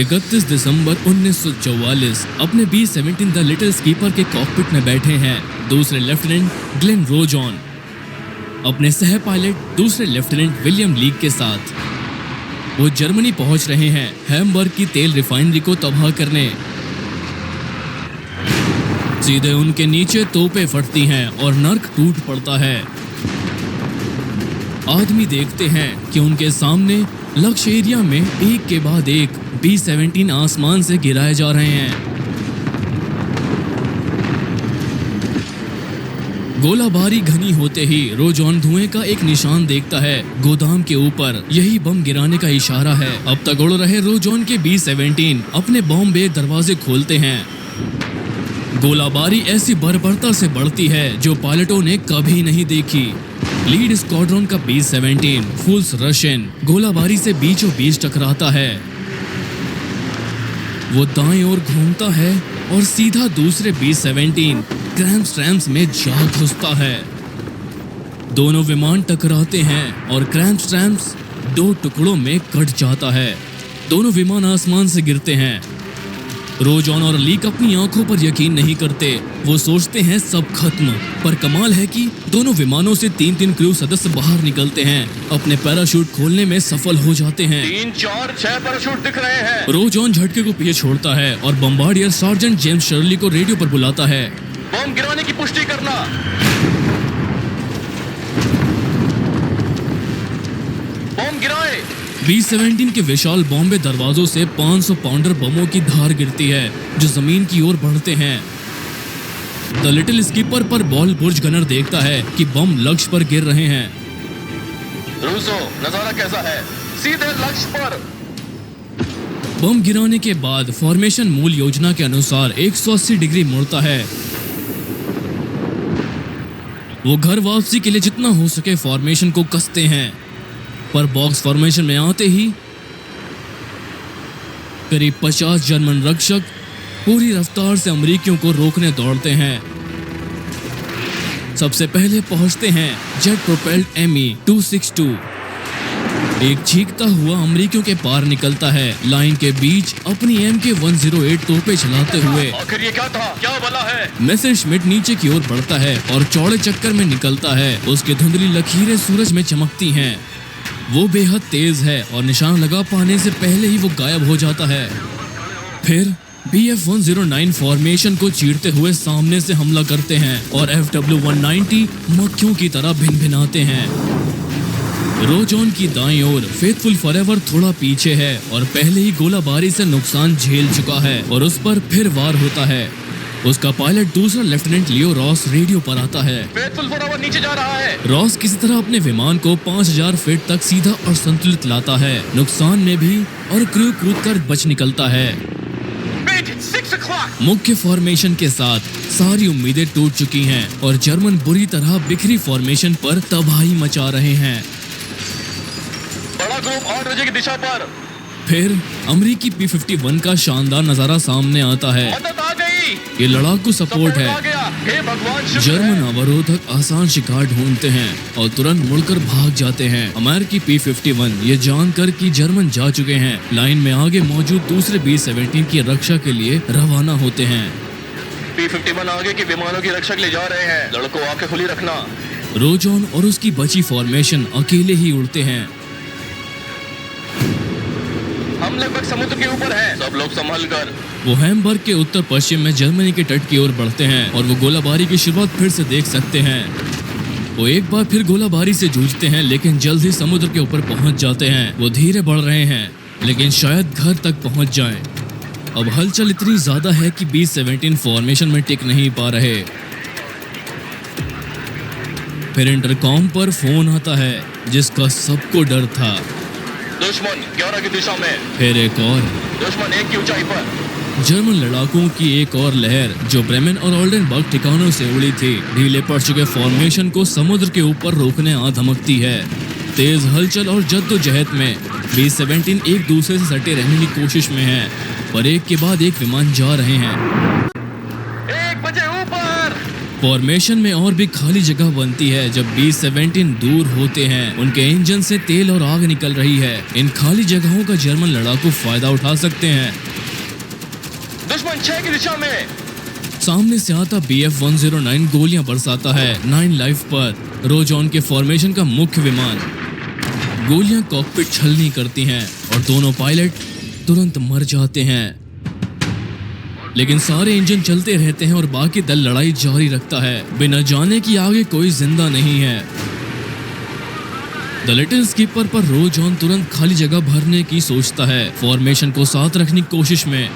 31 दिसंबर 1944 अपने B-17 the little skipper के cockpit में बैठे हैं दूसरे लेफ्टिनेंट ग्लेन रोजॉन अपने सह पायलट दूसरे लेफ्टिनेंट विलियम लीक के साथ। वो जर्मनी पहुंच रहे हैं हैम्बर्ग की तेल रिफाइनरी को तबाह करने। सीधे उनके नीचे तोपें फटती हैं और नर्क टूट पड़ता है। आदमी देखते हैं कि उनके सामने लक्ष्य एरिया में एक के बाद एक B-17 आसमान से गिराए जा रहे हैं। गोलाबारी घनी होते ही रोजॉन धुएं का एक निशान देखता है गोदाम के ऊपर। यही बम गिराने का इशारा है। अब तक उड़ रहे रोजॉन के B-17 अपने बॉम्ब बे दरवाजे खोलते हैं। गोलाबारी ऐसी बर्बरता से बढ़ती है जो पायलटों ने कभी नहीं देखी। लीड स्क्वाड्रन का B-17 फुल्स रशियन गोलाबारी से बीचों बीच टकराता है। वो दाएं ओर घूमता है और सीधा दूसरे B-17 क्रैम्स्ट्रैम्स में जा घुसता है। दोनों विमान टकराते हैं और क्रैम्स्ट्रैम्स 2 टुकड़ों में कट जाता है। दोनों विमान आसमान से गिरते हैं। रोजॉन और लीक अपनी आंखों पर यकीन नहीं करते। वो सोचते हैं सब खत्म, पर कमाल है कि दोनों विमानों से 3-3 क्रू सदस्य बाहर निकलते हैं, अपने पैराशूट खोलने में सफल हो जाते हैं। 3, 4, 6 पैराशूट दिख रहे हैं। रोजॉन झटके को पीछे छोड़ता है और बम्बार्डियर सार्जेंट जेम्स शर्ली को रेडियो पर बुलाता है। बम गिराने की पुष्टि करना। बम गिराए। B-17 के विशाल बॉम्बे दरवाजों से 500 पाउंडर बमों की धार गिरती है जो जमीन की ओर बढ़ते हैं। द लिटिल स्कीपर पर बॉल बुर्ज गनर देखता है कि बम लक्ष्य पर गिर रहे हैं। रूसो, नजारा कैसा है? सीधे लक्ष्य पर। बम गिराने के बाद फॉर्मेशन मूल योजना के अनुसार 180 डिग्री मुड़ता है। वो घर वापसी के लिए जितना हो सके फॉर्मेशन को कसते हैं, पर बॉक्स फॉर्मेशन में आते ही करीब 50 जर्मन रक्षक पूरी रफ्तार से अमेरिकियों को रोकने दौड़ते हैं। सबसे पहले पहुंचते हैं जेट प्रोपेल्ड ME-262। एक चीखता हुआ अमेरिकियों के पार निकलता है, लाइन के बीच अपनी MK-108 तोपें चलाते हुए। आखिर ये क्या था? क्या बला है? मेसेरश्मिट नीचे की ओर बढ़ता है और चौड़े चक्कर में निकलता है। उसकी धुंधली लकीरें सूरज में चमकती हैं। वो बेहद तेज है और निशान लगा पाने से पहले ही वो गायब हो जाता है। फिर BF-109 फॉर्मेशन को चीरते हुए सामने से हमला करते हैं और FW-190 मक्खियों की तरह भिनभिनाते हैं। रोजॉन की दाईं ओर फेथफुल फॉरएवर थोड़ा पीछे है और पहले ही गोलाबारी से नुकसान झेल चुका है और उस पर फिर वार होता है। उसका पायलट दूसरा लेफ्टिनेंट लियो रॉस रेडियो पर आता है। फेथफुल फॉरएवर नीचे जा रहा है। रॉस किसी तरह अपने विमान को 5000 फीट तक सीधा और संतुलित लाता है, नुकसान में भी, और क्रू कूदकर बच निकलता है। 6 o'clock। मुख्य फॉर्मेशन के साथ सारी उम्मीदें टूट चुकी हैं और जर्मन बुरी तरह बिखरी फॉर्मेशन पर तबाही मचा रहे हैं। बड़ा ग्रुप 8 बजे की दिशा पर। फिर अमेरिकी P-51 का शानदार नजारा सामने आता है। मदद आ गई। ये लड़ाकू सपोर्ट आ है। गया। हे भगवान, शुक्र जर्मन है। अवरोधक आसान शिकार ढूंढते हैं और तुरंत मुड़कर भाग जाते हैं। अमेरिकी P-51 ये जानकर कि जर्मन जा चुके हैं, लाइन में आगे मौजूद दूसरे B-17 की रक्षा के लिए रवाना होते हैं। P-51 आगे के विमानों की रक्षा के लिए जा रहे हैं। लड़कों, आंखें खुली रखना। रोजॉन और उसकी बची फॉर्मेशन अकेले ही उड़ते हैं। हम लगभग समुद्र के ऊपर हैं। सब लोग संभल कर। वो हैम्बर्ग के उत्तर पश्चिम में जर्मनी के तट की ओर बढ़ते हैं और वो गोलाबारी की शुरुआत फिर से देख सकते हैं। वो एक बार फिर गोलाबारी से जूझते हैं, लेकिन जल्द ही समुद्र के ऊपर पहुंच जाते हैं। वो धीरे बढ़ रहे हैं, लेकिन शायद घर तक पहुंच जाएं। अब हलचल इतनी ज्यादा है कि B-17 फॉर्मेशन में टिक नहीं पा रहे। फिर इंटरकॉम पर फोन आता है जिसका सबको डर था। दुश्मन 11 की दिशा में। फिर एक और। दुश्मन 1 की ऊंचाई पर। जर्मन लड़ाकों की एक और लहर जो ब्रेमेन और ओल्डेनबर्ग ठिकानों से उड़ी थी, ढीले पड़ चुके फॉर्मेशन को समुद्र के ऊपर रोकने आ धमकती है। तेज हलचल और जद्दोजहद में B-17 एक दूसरे से सटे रहने की कोशिश में है, पर एक के बाद एक विमान जा रहे हैं। 1 बजे ऊपर। फॉर्मेशन में और भी खाली जगह बनती है जब B-17 दूर होते हैं। उनके इंजन से तेल और आग निकल रही है। इन खाली जगहों का जर्मन लड़ाकू फायदा उठा सकते हैं। दुश्मन 6 की दिशा में। सामने से आता BF-109 गोलियां बरसाता है 9 लाइफ पर रोजॉन के फॉर्मेशन का मुख्य विमान। गोलियां कॉकपिट छलनी करती हैं और दोनों पायलट तुरंत मर जाते हैं। लेकिन सारे इंजन चलते रहते हैं और बाकी दल लड़ाई जारी रखता है बिना जाने कि आगे कोई जिंदा नहीं है। द लिटिल स्कीपर पर रोजॉन तुरंत खाली जगह भरने की सोचता है, फॉर्मेशन को साथ रखने की कोशिश में।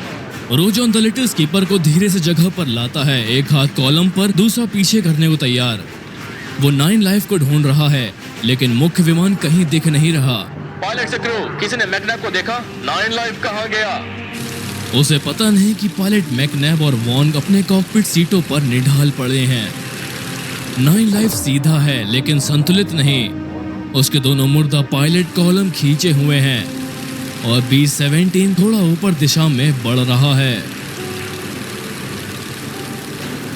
रोजॉन द लिटिल स्कीपर को धीरे से जगह पर लाता है, एक हाथ कॉलम पर, दूसरा पीछे करने को तैयार। वो 9 लाइफ को ढूंढ रहा है लेकिन मुख्य विमान कहीं दिख नहीं रहा। पायलट से क्रू, किसी ने मैकनैप को देखा? 9 लाइफ कहाँ गया? उसे पता नहीं कि पायलट मैकनैब और वॉन अपने कॉकपिट सीटों पर निढाल पड़े हैं। 9 लाइफ सीधा है लेकिन संतुलित नहीं। उसके दोनों मुर्दा पायलट कॉलम खींचे हुए हैं और B-17 थोड़ा ऊपर दिशा में बढ़ रहा है।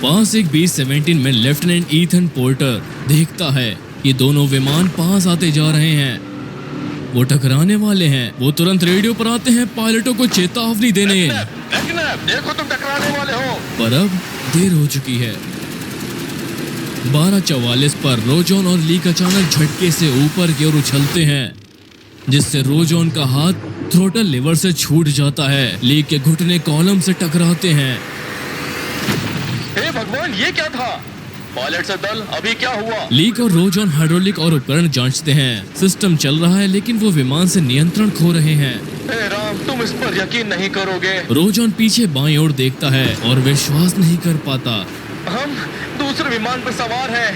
पास एक B-17 में लेफ्टिनेंट ईथन पोर्टर देखता है कि दोनों विमान पास आते जा रहे हैं। वो टकराने वाले हैं। वो तुरंत रेडियो पर आते हैं पायलटों को चेतावनी देने। मैकनैप, देखो तुम टकराने वाले हो। पर अब देर हो चुकी है। 12:44 पर रोजॉन और लीक अचानक झटके से ऊपर की ओर उछलते हैं जिससे रोजॉन का हाथ थ्रोटल लीवर से छूट जाता है। लीक के घुटने कॉलम से टकराते हैं। हे भगवान, ये क्या था? पायलट से दल, अभी क्या हुआ? लीक और रोजॉन हाइड्रोलिक और उपकरण जांचते हैं। सिस्टम चल रहा है लेकिन वो विमान से नियंत्रण खो रहे हैं। हे राम, तुम इस पर यकीन नहीं करोगे। रोजॉन पीछे बाईं ओर देखता है और विश्वास नहीं कर पाता। हम दूसरे विमान पर सवार हैं।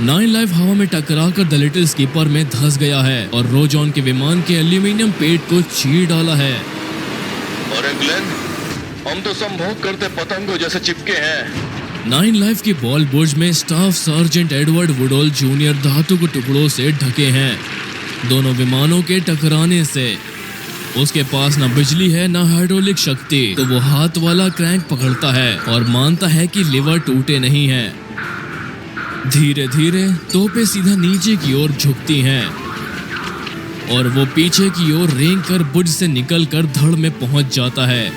9 लाइफ हवा में टकराकर द लिटिल स्कीपर में धंस गया है और रोजॉन के विमान के एल्यूमिनियम पेट को चीर डाला है। अरे ग्लेन, हम तो संभोग करते पतंगों जैसे चिपके हैं। 9 लाइफ की बॉल बुर्ज में स्टाफ सर्जेंट एडवर्ड वुडॉल जूनियर धातु के टुकड़ों से ढके हैं। दोनों विमानों के टकराने से उसके पास न बिजली है न हाइड्रोलिक शक्ति, तो वो हाथ वाला क्रैंक पकड़ता है और मानता है कि लीवर टूटे नहीं है। धीरे धीरे तोपें सीधा नीचे की ओर झुकती हैं और वो पीछे की ओर रेंग कर बुर्ज से निकलकर धड़ में पहुंच जाता है।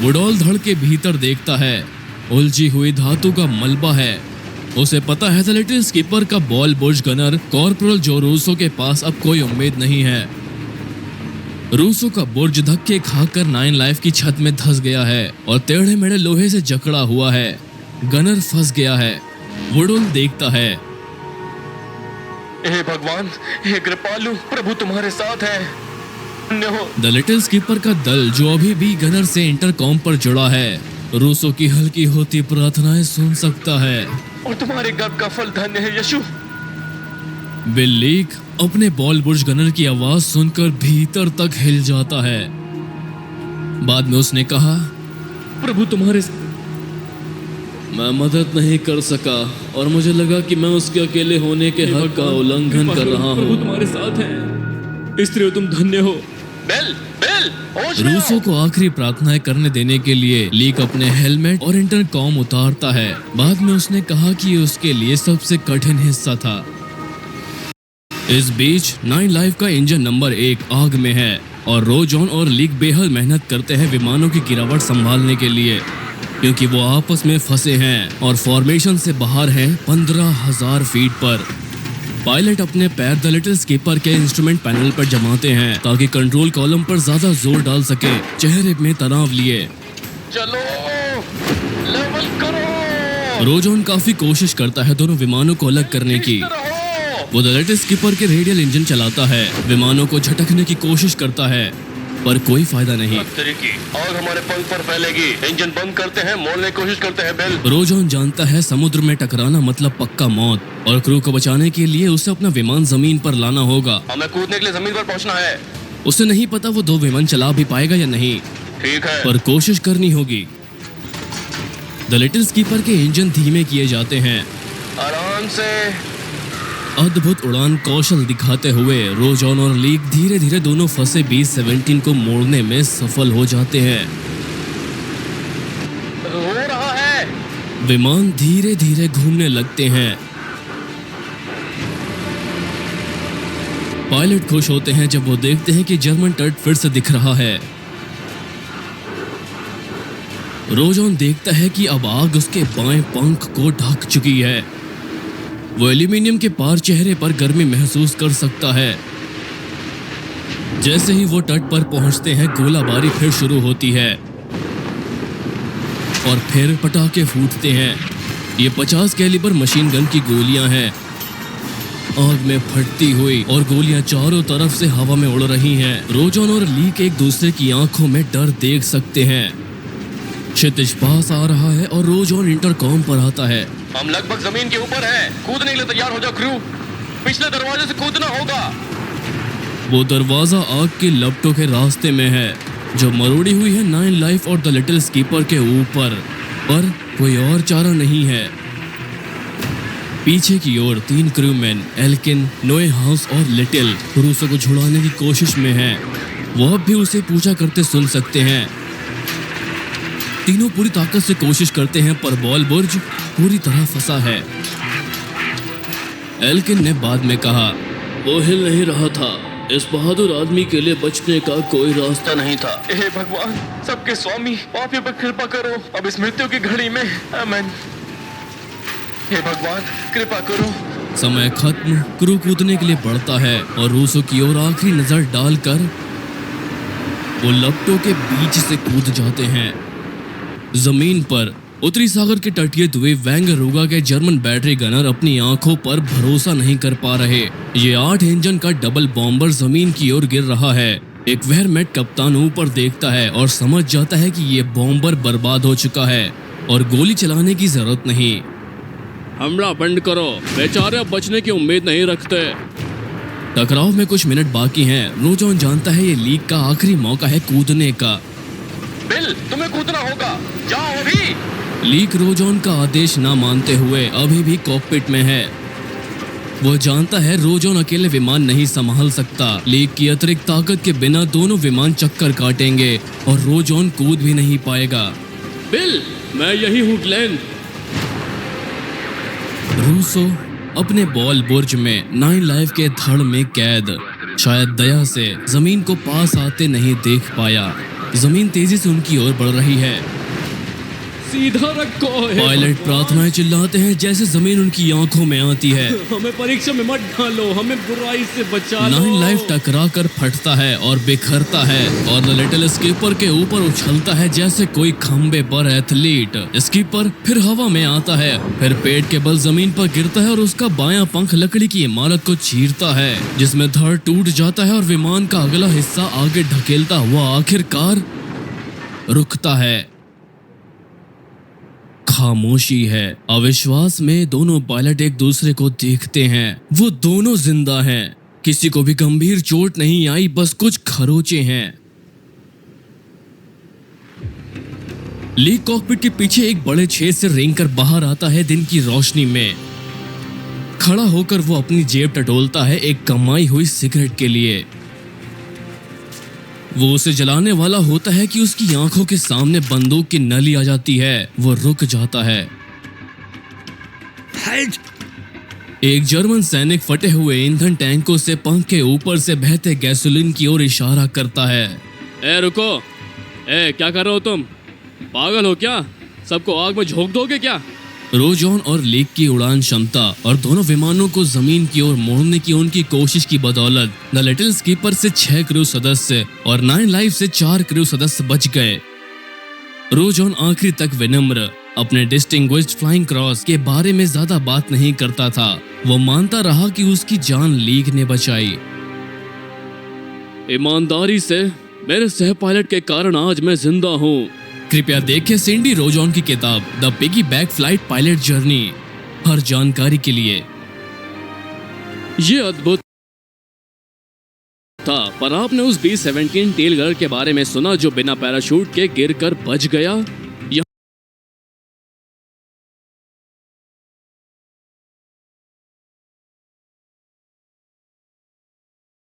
वुडॉल धड़ के भीतर देखता है, उलझी हुई धातु का मलबा है। उसे पता है द लिटिल स्कीपर का बॉल बुर्ज गनर कॉर्पोरल जो रूसो के पास अब कोई उम्मीद नहीं है। रूसो का बुर्ज धक्के खाकर 9 लाइफ की छत में धंस गया है और टेढ़े मेढ़े लोहे से जकड़ा हुआ है। गनर फंस गया है। वुडॉल देखता है। हे भगवान, हे कृपालु, प्रभु तुम्हारे साथ है। धन्य हो। द लिटिल स्कीपर का दल जो अभी भी गनर से इंटरकॉम पर जुड़ा है रूसो की हल्की होती प्रार्थनाएं सुन सकता है। और तुम्हारे गर्व का फल धन्य है यीशु। बिल लीक अपने बॉल बुर्ज गनर की आवाज सुनकर भीतर तक हिल जाता है। बाद में उसने कहा, प्रभु तुम्हारे मैं मदद नहीं कर सका और मुझे लगा कि मैं उसके अकेले होने के हक का उल्लंघन कर रहा हूँ। प्रभु तुम्हारे साथ है, इसलिए तुम धन्य हो। बेल, बेल, होश में रूसो आओ। को आखिरी प्रार्थनाएं करने देने के लिए लीक अपने हेलमेट और इंटरकॉम उतारता है। बाद में उसने कहा कि ये उसके लिए सबसे कठिन हिस्सा था। इस बीच 9 लाइफ का इंजन नंबर 1 आग में है और रोजॉन और लीक बेहद मेहनत करते हैं विमानों की गिरावट संभालने के लिए, क्योंकि वो आपस में फंसे हैं और फॉर्मेशन से बाहर हैं 15,000 फीट पर। पायलट अपने पैर द लिटिल स्कीपर के इंस्ट्रूमेंट पैनल पर जमाते हैं ताकि कंट्रोल कॉलम पर ज्यादा जोर डाल सके। चेहरे में तनाव लिए चलो, लेवल करो। रोजॉन काफी कोशिश करता है दोनों विमानों को अलग करने की। रहो। वो द लिटिल स्कीपर के रेडियल इंजन चलाता है, विमानों को झटकने की कोशिश करता है पर कोई फायदा नहीं। तरीकी आग हमारे पंख पर फैलेगी। इंजन बंद करते हैं, मोड़ने की कोशिश करते हैं। बेल, रोजॉन जानता है समुद्र में टकराना मतलब पक्का मौत और क्रू को बचाने के लिए उसे अपना विमान जमीन पर लाना होगा। हमें कूदने के लिए जमीन पर पहुंचना है। उसे नहीं पता वो 2 विमान चला भी पाएगा या नहीं, ठीक है। पर कोशिश करनी होगी। द लिटिल स्कीपर के इंजन धीमे किए जाते हैं। आराम से। अद्भुत उड़ान कौशल दिखाते हुए रोजॉन और लीक धीरे धीरे दोनों फंसे B-17 को मोड़ने में सफल हो जाते हैं। हो रहा है। विमान धीरे धीरे घूमने लगते हैं। पायलट खुश होते हैं जब वो देखते हैं कि जर्मन तट फिर से दिख रहा है। रोजॉन देखता है कि अब आग उसके बाएं पंख को ढक चुकी है। वो एल्यूमिनियम के पार चेहरे पर गर्मी महसूस कर सकता है। जैसे ही वो तट पर पहुंचते हैं, गोलाबारी फिर शुरू होती है और फिर पटाखे फूटते हैं। ये 50 कैलिबर मशीन गन की गोलियां हैं। आग में फटती हुई और गोलियां चारों तरफ से हवा में उड़ रही हैं। रोजॉन और लीक एक दूसरे की आंखों में डर देख सकते हैं। क्षितिज पास आ रहा है और रोजॉन इंटरकॉम पर आता है। हम लगभग जमीन के ऊपर हैं। कूदने के लिए तैयार हो जाओ क्रू। पिछले दरवाजे से कूदना होगा। वो दरवाजा आग की लपटों के रास्ते में है जो मरोड़ी हुई है 9 लाइफ और द लिटिल स्कीपर के ऊपर, पर कोई और चारा नहीं है। पीछे की ओर 3 क्रूमैन एल्किन, नोए हाउस और लिटिल रूसो को छुड़ाने की कोशिश में हैं। वो अब भी उसे पूछा करते सुन सकते हैं। तीनों पूरी ताकत से कोशिश करते हैं पर बॉल बुर्ज पूरी तरह फंसा है। एल्किन ने बाद में कहा, वो हिल नहीं रहा था। इस बहादुर आदमी के लिए बचने का कोई रास्ता नहीं था। हे भगवान, सबके स्वामी, आप पर कृपा करो अब इस मृत्यु की घड़ी में। आमीन। हे भगवान, कृपा करो। समय खत्म। क्रू कूदने के लिए बढ़ता है और रूसो की ओर आखिरी नजर डालकर वो लपटों के बीच से कूद जाते हैं। जमीन पर उत्तरी सागर के तटीय द्वीप वैंगरूगा के जर्मन बैटरी गनर अपनी आंखों पर भरोसा नहीं कर पा रहे। ये 8 इंजन का डबल बॉम्बर जमीन की ओर गिर रहा है। एक वेयरमैट कप्तान ऊपर देखता है और समझ जाता है कि ये बॉम्बर बर्बाद हो चुका है और गोली चलाने की जरूरत नहीं। हमला बंद करो, बेचारे अब बचने की उम्मीद नहीं रखते। टकराव में कुछ मिनट बाकी हैं। रोजॉन जानता है ये लीक का आखिरी मौका है कूदने का। बिल, तुम्हें कूदना होगा, जाओ अभी। लीक रोजॉन का आदेश ना मानते हुए अभी भी कॉकपिट में है। वो जानता है रोजॉन अकेले विमान नहीं संभाल सकता। लीक की अतिरिक्त ताकत के बिना दोनों विमान चक्कर काटेंगे और रोजॉन कूद भी नहीं पाएगा। बिल, मैं यही हूँ ग्लेन। रूसो अपने बॉल बुर्ज में 9 लाइफ के धड़ में कैद, शायद दया से जमीन को पास आते नहीं देख पाया। जमीन तेजी से उनकी ओर बढ़ रही है। सीधा रखो। पायलट प्रार्थनाएं चिल्लाते हैं जैसे जमीन उनकी आंखों में आती है। हमें परीक्षा में मत डालो, हमें बुराई से बचा लो। 9 लाइफ टकरा कर फटता है और बिखरता है और द लिटिल स्कीपर के ऊपर उछलता है जैसे कोई खंबे पर एथलीट। स्कीपर फिर हवा में आता है, फिर पेट के बल जमीन पर गिरता है और उसका बायां पंख लकड़ी की इमारत को चीरता है जिसमें धड़ टूट जाता है और विमान का अगला हिस्सा आगे ढकेलता हुआ आखिरकार रुकता है। खामोशी है। अविश्वास में दोनों पायलट एक दूसरे को देखते हैं। वो दोनों जिंदा हैं। किसी को भी गंभीर चोट नहीं आई, बस कुछ खरोचे हैं। लीक कॉकपिट के पीछे एक बड़े छेद से रेंगकर बाहर आता है। दिन की रोशनी में खड़ा होकर वो अपनी जेब टटोलता है एक कमाई हुई सिगरेट के लिए। वो उसे जलाने वाला होता है कि उसकी आंखों के सामने बंदूक की नली आ जाती है। वो रुक जाता है। एक जर्मन सैनिक फटे हुए ईंधन टैंकों से पंख के ऊपर से बहते गैसोलीन की ओर इशारा करता है। ए रुको, क्या कर रहे हो तुम? पागल हो क्या? सबको आग में झोंक दोगे क्या? रोजॉन और लीक की उड़ान क्षमता और दोनों विमानों को जमीन की ओर मोड़ने की उनकी कोशिश की बदौलत द लिटिल स्कीपर से 6 क्रू सदस्य और 9 लाइफ से 4 क्रू सदस्य बच गए। रोजॉन आखिरी तक विनम्र, अपने डिस्टिंग्विश्ड फ्लाइंग क्रॉस के बारे में ज्यादा बात नहीं करता था। वो मानता रहा कि उसकी जान लीक ने बचाई। ईमानदारी से मेरे सह पायलट के कारण आज मैं जिंदा हूँ। कृपया देखें सिंडी रोजॉन की किताब the piggyback flight pilot journey हर जानकारी के लिए। ये अद्भुत था। पर आपने उस B-17 टेलगर के बारे में सुना जो बिना पैराशूट के गिरकर बच गया?